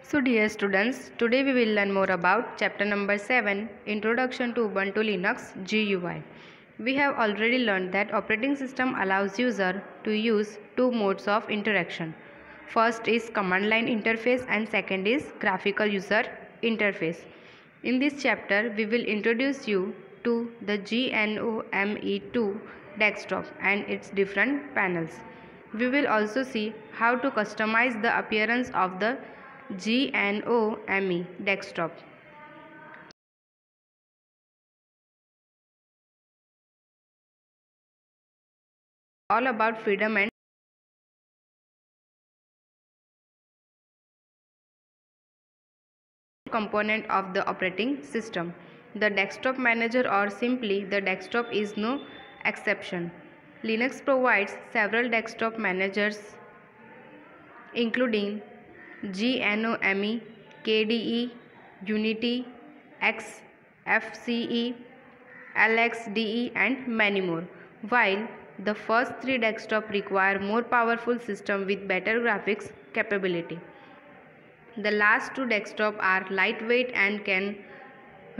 So dear students, today we will learn more about chapter number 7, Introduction to Ubuntu Linux GUI. We have already learned that operating system allows user to use two modes of interaction. First is command line interface and second is graphical user interface. In this chapter, we will introduce you to the GNOME2 desktop and its different panels. We will also see how to customize the appearance of the GNOME desktop. All about freedom and component of the operating system. The desktop manager or simply the desktop is no exception. Linux provides several desktop managers including GNOME, KDE, Unity, XFCE, LXDE and many more. While the first three desktops require more powerful system with better graphics capability. The last two desktops are lightweight and can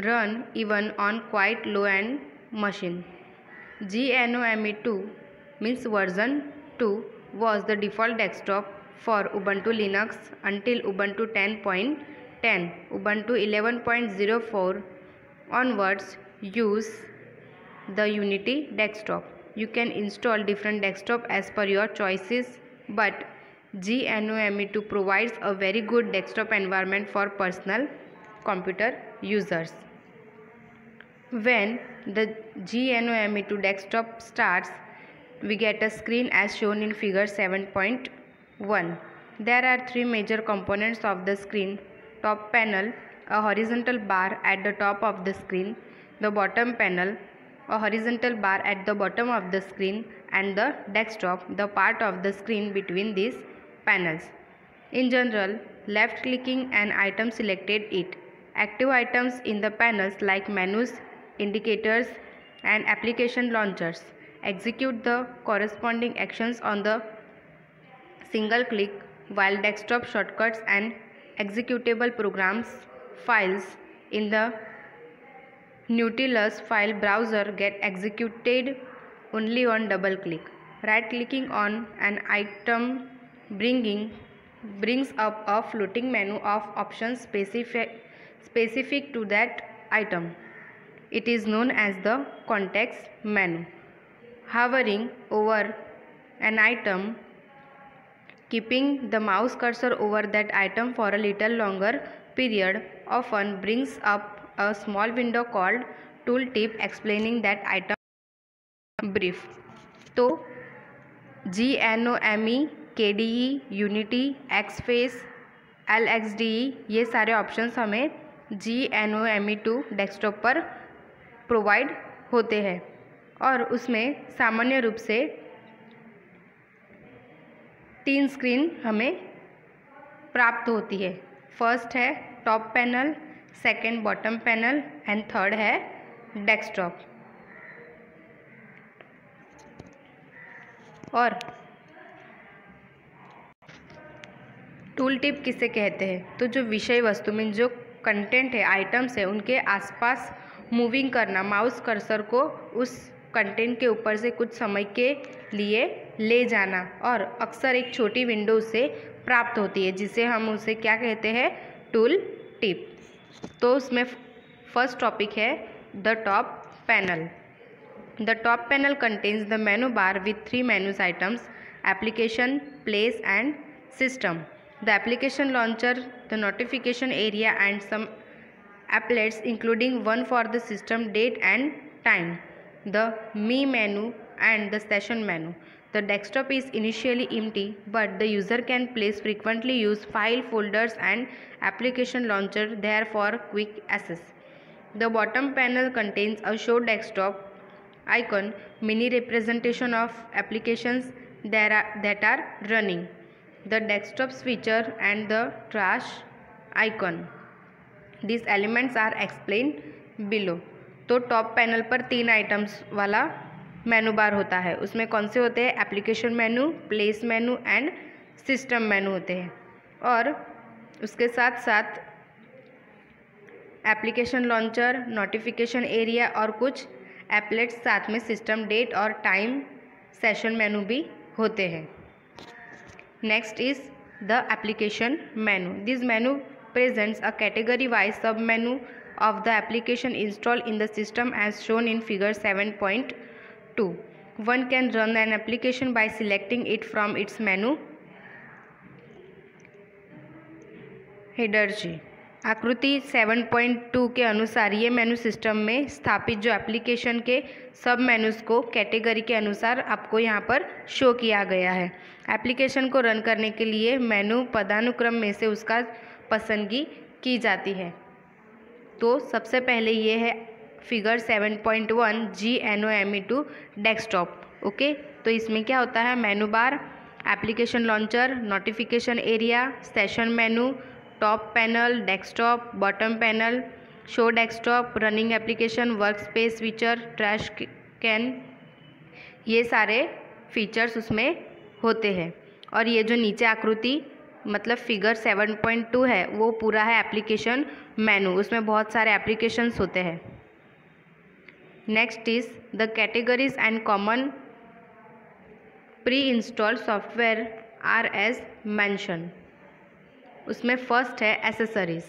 run even on quite low-end machine. GNOME2 means version 2 was the default desktop for Ubuntu Linux until Ubuntu 10.10. Ubuntu 11.04 onwards use the Unity desktop. You can install different desktop as per your choices, but GNOME2 provides a very good desktop environment for personal computer users. When the GNOME2 desktop starts, we get a screen as shown in figure 7.1. There are three major components of the screen: top panel, a horizontal bar at the top of the screen, the bottom panel, a horizontal bar at the bottom of the screen, and the desktop, the part of the screen between these panels. In general, left clicking an item selected it. Active items in the panels like menus, indicators and application launchers execute the corresponding actions on the single click, while desktop shortcuts and executable programs files in the Nautilus file browser get executed only on double click. Right clicking on an item brings up a floating menu of options specific to that item. It is known as the context menu. Hovering over an item, keeping the mouse cursor over that item for a little longer period often brings up a small window called tooltip explaining that item brief. तो GNOME, KDE, Unity, XFace, LXDE ये सारे options हमें GNOME2 desktop पर provide होते हैं और उसमें सामान्य रूप से तीन स्क्रीन हमें प्राप्त होती है. फर्स्ट है top panel, second bottom panel and third है डेस्कटॉप. और टूल टिप किसे कहते हैं? तो जो विषय वस्तु में जो कंटेंट है, आइटम्स है, उनके आसपास मूविंग करना, माउस कर्सर को उस कंटेंट के ऊपर से कुछ समय के लिए ले जाना और अक्सर एक छोटी विंडो से प्राप्त होती है जिसे हम उसे क्या कहते हैं? Tool tip. तो उसमें फर्स्ट टॉपिक है the top panel. The top panel contains the menu bar with three menus items: application, place and system. The application launcher, the notification area and some applets including one for the system date and time, the me menu and the session menu. The desktop is initially empty, but the user can place frequently used file folders and application launcher there for quick access. The bottom panel contains a show desktop icon, mini representation of applications that are running, the desktop switcher and the trash icon. These elements are explained below. तो top panel पर तीन items वाला मेनू बार होता है. उसमें कौन से होते हैं? Application menu, place menu and system मेनू होते हैं. और उसके साथ साथ एप्लीकेशन लॉन्चर, नोटिफिकेशन एरिया और कुछ एप्लेट्स साथ में सिस्टम डेट और टाइम सेशन मेनू भी होते हैं। Next is the application menu. This menu presents a category wise सब मेनू of the application installed in the system as shown in figure 7.2. One can run an application by selecting it from its menu. Header जी, आकृति 7.2 के अनुसार ये मेनू system में स्थापित जो application के सब मेनूज़ को कैटेगरी के अनुसार आपको यहाँ पर शो किया गया है। एप्लीकेशन को रन करने के लिए मेनू पदानुक्रम में से उसका पसंदगी की जाती है। तो सबसे पहले ये है फिगर 7.1 GNOME2 डेस्कटॉप। ओके, तो इसमें क्या होता है, मेनू बार, application launcher, notification area, session menu, top panel, desktop, bottom panel, show desktop, running application, work space feature, trash can, ये सारे फीचर्स उसमें होते हैं। और ये जो नीचे आकृति मतलब फिगर 7.2 है वो पूरा है एप्लीकेशन मेनू, उसमें बहुत सारे एप्लीकेशंस होते हैं। Next is the categories and common pre installed software are as mention. उसमें फर्स्ट है accessories.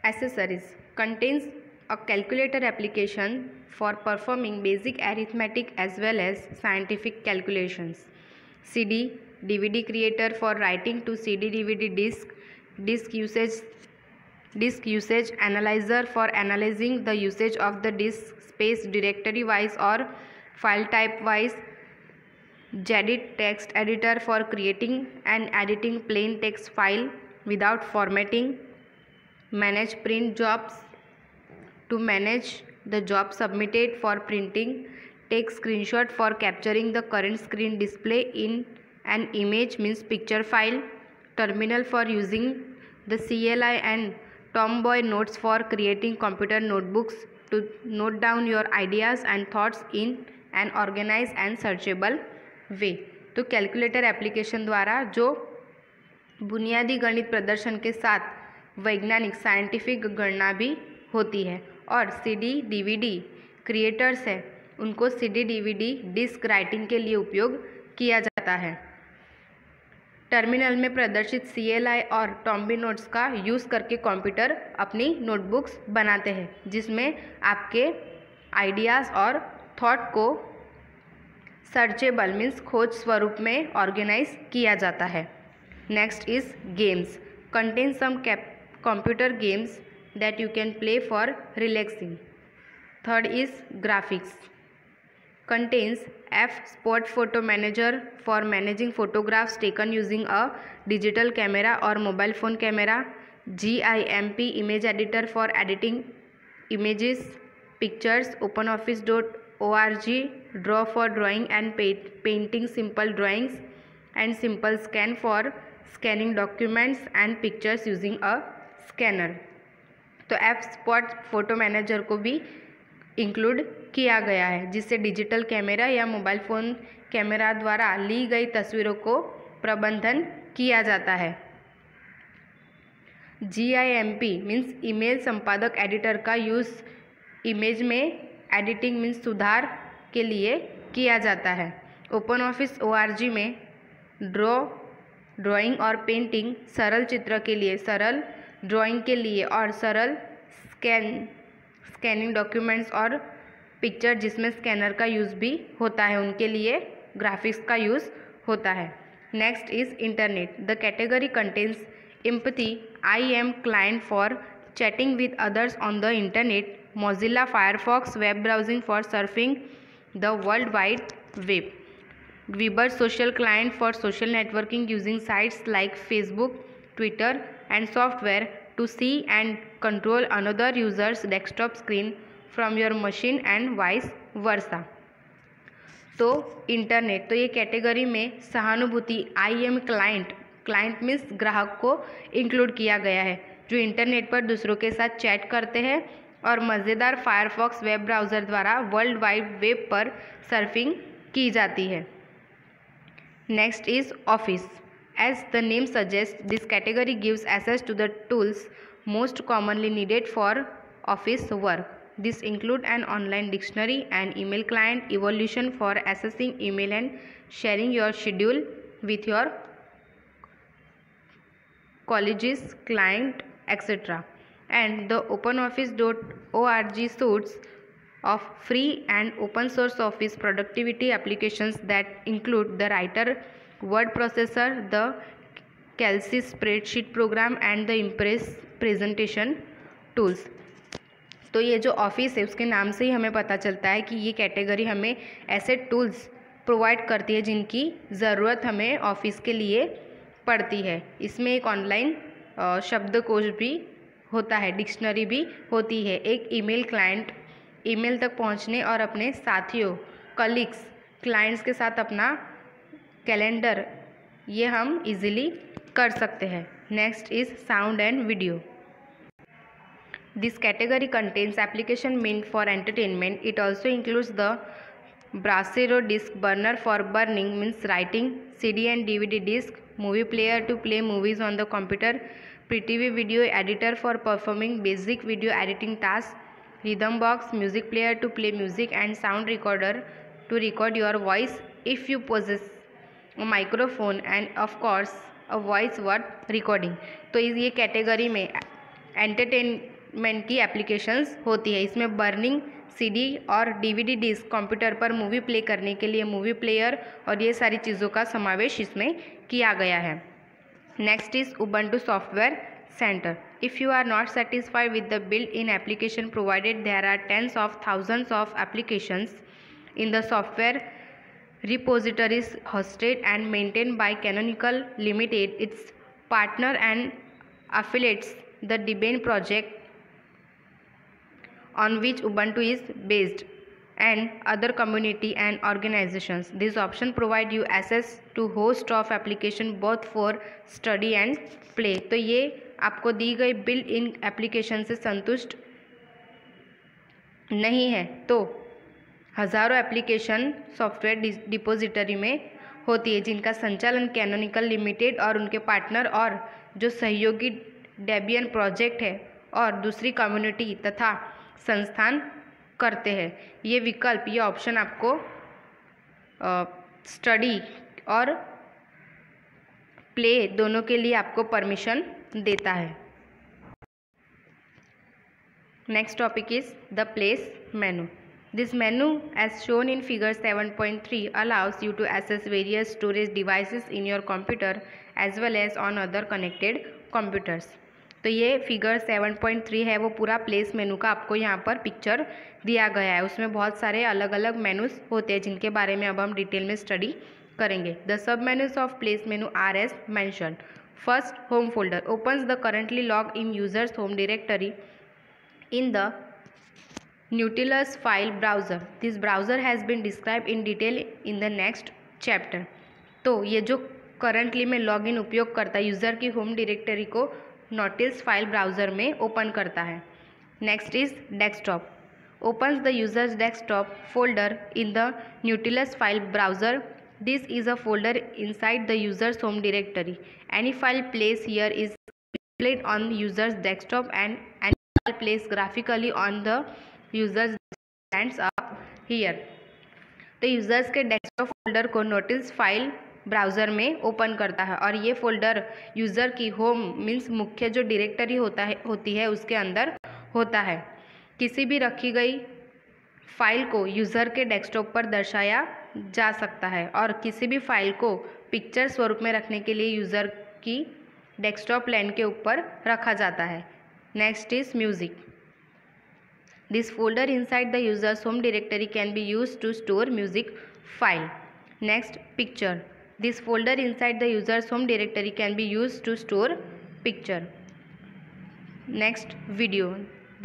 Accessories contains a calculator application for performing basic arithmetic as well as scientific calculations. CD, DVD creator for writing to CD DVD disk usage analyzer for analyzing the usage of the disk space directory wise or file type wise, JEDIT text editor for creating and editing plain text file without formatting, manage print jobs to manage the job submitted for printing, take screenshot for capturing the current screen display in an image means picture file, terminal for using the CLI and Tomboy notes for creating computer notebooks to note down your ideas and thoughts in an organized and searchable way। तो calculator application द्वारा जो बुनियादी गणित प्रदर्शन के साथ वैज्ञानिक scientific गणना भी होती है। और CD DVD क्रिएटर्स है उनको CD DVD डिस्क राइटिंग के लिए उपयोग किया जाता है। टर्मिनल में प्रदर्शित CLI और टॉम्बी नोट्स का यूज़ करके कंप्यूटर अपनी नोटबुक्स बनाते हैं जिसमें आपके आइडियाज़ और थॉट को सर्चेबल मीन्स खोज स्वरूप में ऑर्गेनाइज किया जाता है। Next is games contain some computer games that you can play for relaxing. Third is graphics contains F Spot Photo Manager for managing photographs taken using a digital camera or mobile phone camera, GIMP Image Editor for editing images, pictures, OpenOffice.org, Draw for drawing and painting simple drawings, and Simple Scan for scanning documents and pictures using a scanner। तो F Spot Photo Manager को भी include किया गया है जिससे digital camera या mobile phone camera द्वारा ली गई तस्वीरों को प्रबंधन किया जाता है। GIMP मीन्स ईमेल संपादक एडिटर का यूज़ इमेज में एडिटिंग मीन्स सुधार के लिए किया जाता है। OpenOffice.org में ड्राइंग और पेंटिंग, सरल चित्र के लिए, सरल ड्राइंग के लिए और सरल स्कैनिंग डॉक्यूमेंट्स और पिक्चर जिसमें स्कैनर का यूज़ भी होता है उनके लिए ग्राफिक्स का यूज़ होता है। Next is internet. The category contains empathy IM client for chatting with others on the internet, Mozilla Firefox web browsing for surfing the world wide web, Viber social client for social networking using sites like Facebook, Twitter and software to see and control another user's desktop screen from your machine and vice versa। तो internet, तो ये category में सहानुभूति IM client means ग्राहक को include किया गया है जो इंटरनेट पर दूसरों के साथ चैट करते हैं, और मज़ेदार फायरफॉक्स वेब ब्राउज़र द्वारा वर्ल्ड वाइड वेब पर सर्फिंग की जाती है। Next is office. As the name suggests, this category gives access to the tools most commonly needed for office work. This include an online dictionary, an email client, evolution for accessing email and sharing your schedule with your colleges, client, etc. And the OpenOffice.org suites of free and open source office productivity applications that include the Writer, word processor, the Kelsey spreadsheet program and the Impress presentation tools. तो ये जो office है उसके नाम से ही हमें पता चलता है कि ये कैटेगरी हमें ऐसे टूल्स प्रोवाइड करती है जिनकी ज़रूरत हमें ऑफिस के लिए पड़ती है। इसमें एक ऑनलाइन शब्दकोश भी होता है, डिक्शनरी भी होती है, एक ईमेल क्लाइंट ईमेल तक पहुंचने और अपने साथियों, कलीग्स, क्लाइंट्स के साथ अपना कैलेंडर ये हम इजीली कर सकते हैं। Next is sound and video. This category contains application meant for entertainment. It also includes the Brasero disc burner for burning, means writing, CD and DVD disc, movie player to play movies on the computer, pre-TV video editor for performing basic video editing tasks, rhythm box, music player to play music and sound recorder to record your voice if you possess a microphone and of course a voice word recording. तो ये category में entertainment की applications होती है। इसमें burning, CD और DVD disc, computer पर movie play करने के लिए मूवी प्लेयर और ये सारी चीज़ों का समावेश इसमें किया गया है। Next is Ubuntu software centre. If you are not satisfied with the built in application provided, there are tens of thousands of applications in the software repositories hosted and maintained by Canonical Limited, its partner and affiliates, the Debian project on which Ubuntu is based, and other community and organizations. This option provide you access to host of application both for study and play. तो ये आपको दी गई built in application से संतुष्ट नहीं है तो हज़ारों एप्लीकेशन सॉफ्टवेयर डिपोजिटरी में होती है जिनका संचालन कैनोनिकल लिमिटेड और उनके पार्टनर और जो सहयोगी डेबियन प्रोजेक्ट है और दूसरी कम्युनिटी तथा संस्थान करते हैं। ये विकल्प, ये ऑप्शन आपको स्टडी और प्ले दोनों के लिए आपको परमिशन देता है। Next topic is the place menu. This menu, as shown in figure 7.3, allows you to access various storage devices in your computer as well as on other connected computers. तो ये figure 7.3 है, वो पूरा place मेनू का आपको यहाँ पर picture दिया गया है। उसमें बहुत सारे अलग अलग मेनूज होते हैं जिनके बारे में अब हम डिटेल में स्टडी करेंगे। The sub menus of place menu are as mention. First, home folder opens the currently logged in user's home directory in the Nautilus file browser. This browser has been described in detail in the next chapter. तो ये जो currently में login उपयोग करता है user की home directory को नोटिल्स file browser में ओपन करता है। Next is desktop. opens the user's desktop folder in the Nautilus file browser. This is a folder inside the user's home directory. Any file placed here is displayed on user's desktop and any file placed graphically on the users stands up here. तो users के desktop folder को नोटिल्स file browser में open करता है और ये folder user की home means मुख्य जो डायरेक्टरी होती है उसके अंदर होता है। किसी भी रखी गई फाइल को यूज़र के डेस्कटॉप पर दर्शाया जा सकता है और किसी भी फाइल को पिक्चर स्वरूप में रखने के लिए यूज़र की डेस्कटॉप लाइन के ऊपर रखा जाता है। Next is music. This folder inside the user's home directory can be used to store music file. Next, picture. This folder inside the user's home directory can be used to store picture. Next, video.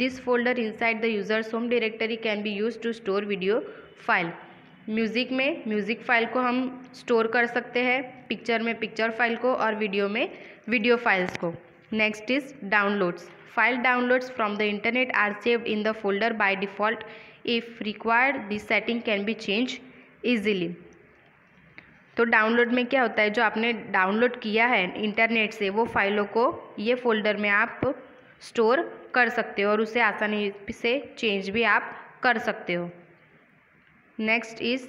This folder inside the user's home directory can be used to store video file. Music में music file को हम store कर सकते हैं, picture में picture file को और video में वीडियो फाइल्स को। Next is downloads. File downloads from the internet are saved in the folder by default. If required, this setting can be changed easily. तो डाउनलोड में क्या होता है, जो आपने डाउनलोड किया है इंटरनेट से वो फाइलों को ये फोल्डर में आप स्टोर कर सकते हो और उसे आसानी से चेंज भी आप कर सकते हो। Next is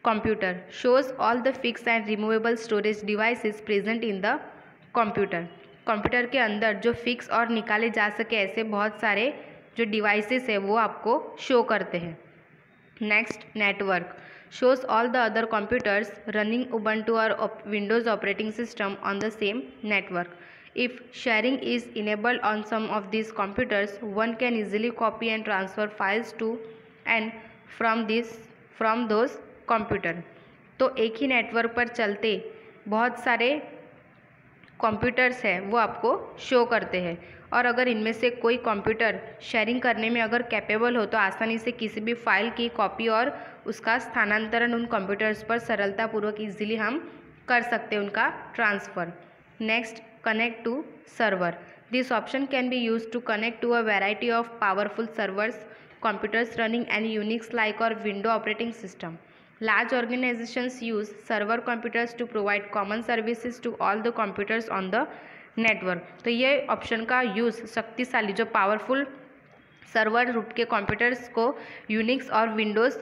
computer shows all the fix and removable storage devices present in the computer. Computer के अंदर जो फिक्स और निकाले जा सके ऐसे बहुत सारे जो डिवाइसेस है वो आपको शो करते हैं। Next network shows all the other computers running Ubuntu or Windows operating system on the same network. If sharing is enabled on some of these computers, one can easily copy and transfer files to and from those computer. तो एक ही network पर चलते बहुत सारे computers है वो आपको show करते हैं और अगर इनमें से कोई कंप्यूटर शेयरिंग करने में अगर कैपेबल हो तो आसानी से किसी भी फाइल की कॉपी और उसका स्थानांतरण उन कंप्यूटर्स पर सरलतापूर्वक इजीली हम कर सकते हैं उनका transfer. Next connect to server. This option can be use to connect to a variety of powerful servers computers running and Unix like और window operating system. Large organizations use server computers to provide common services to all the computers on the network. तो ये option का use शक्तिशाली जो powerful server रूप के computers को Unix और विंडोज़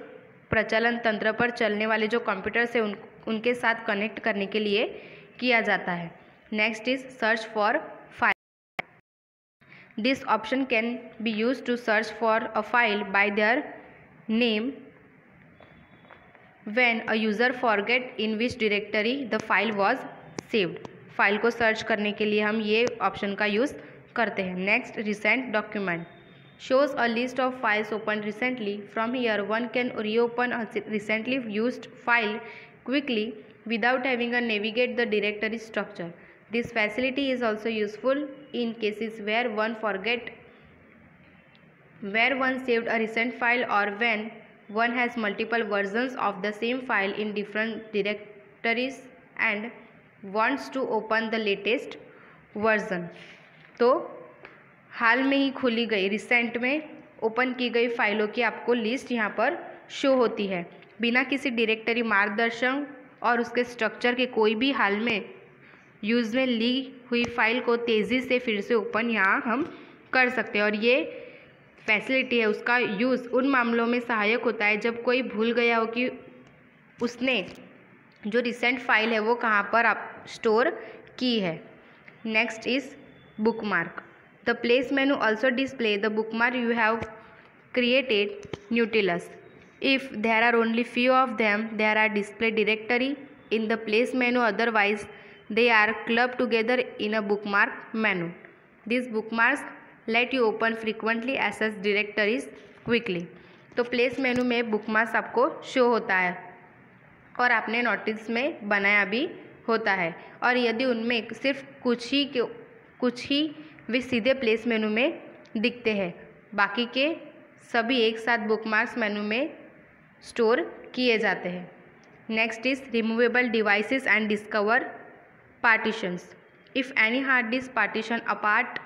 प्रचलन तंत्र पर चलने वाले जो कंप्यूटर्स हैं उनके साथ कनेक्ट करने के लिए किया जाता है। Next is search for file. This option can be use to search for a file by their name when a user forget in which directory the file was saved। File को search करने के लिए हम ये option का use करते हैं। Next recent document shows a list of files opened recently. From here one can reopen a recently used file quickly without having to navigate the directory structure. This facility is also useful in cases where one saved a recent file or when one has multiple versions of the same file in different directories and wants to open the latest version। तो हाल में ही खुली गई recent में open की गई फाइलों की आपको लिस्ट यहाँ पर शो होती है। बिना किसी डायरेक्टरी मार्गदर्शन और उसके स्ट्रक्चर के कोई भी हाल में यूज़ में ली हुई फाइल को तेज़ी से फिर से ओपन यहाँ हम कर सकते हैं और ये फैसिलिटी है उसका यूज़ उन मामलों में सहायक होता है जब कोई भूल गया हो कि उसने जो रिसेंट फाइल है वो कहाँ पर आप स्टोर की है। Next is bookmark. The place menu also display the bookmark you have created Nautilus. If there are only few of them there are display directory in the place menu, otherwise they are club together in a bookmark menu. This bookmarks let you open frequently access directories quickly. तो place menu में bookmarks आपको show होता है और आपने notice में बनाया भी होता है और यदि उनमें सिर्फ कुछ ही वे सीधे प्लेस मेनू में दिखते हैं, बाकी के सभी एक साथ बुकमार्क्स मेनू में स्टोर किए जाते हैं। Next is removable devices and discover partitions. If any hard disk partition apart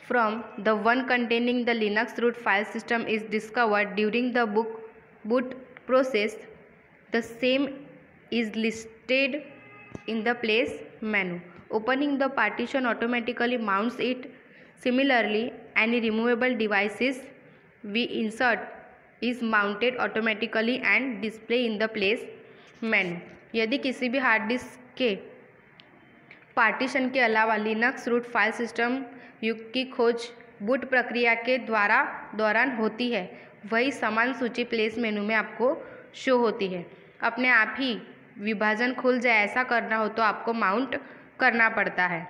from the one containing the Linux root file system is discovered during the boot process, the same is listed in the place menu. Opening the partition automatically mounts it. Similarly, any removable devices we insert is mounted automatically and display in the place menu. यदि किसी भी hard disk के partition के अलावा Linux root file system युग की खोज boot प्रक्रिया के दौरान होती है, वही समान सूची प्लेस मेनू में आपको शो होती है। अपने आप ही विभाजन खुल जाए ऐसा करना हो तो आपको माउंट करना पड़ता है।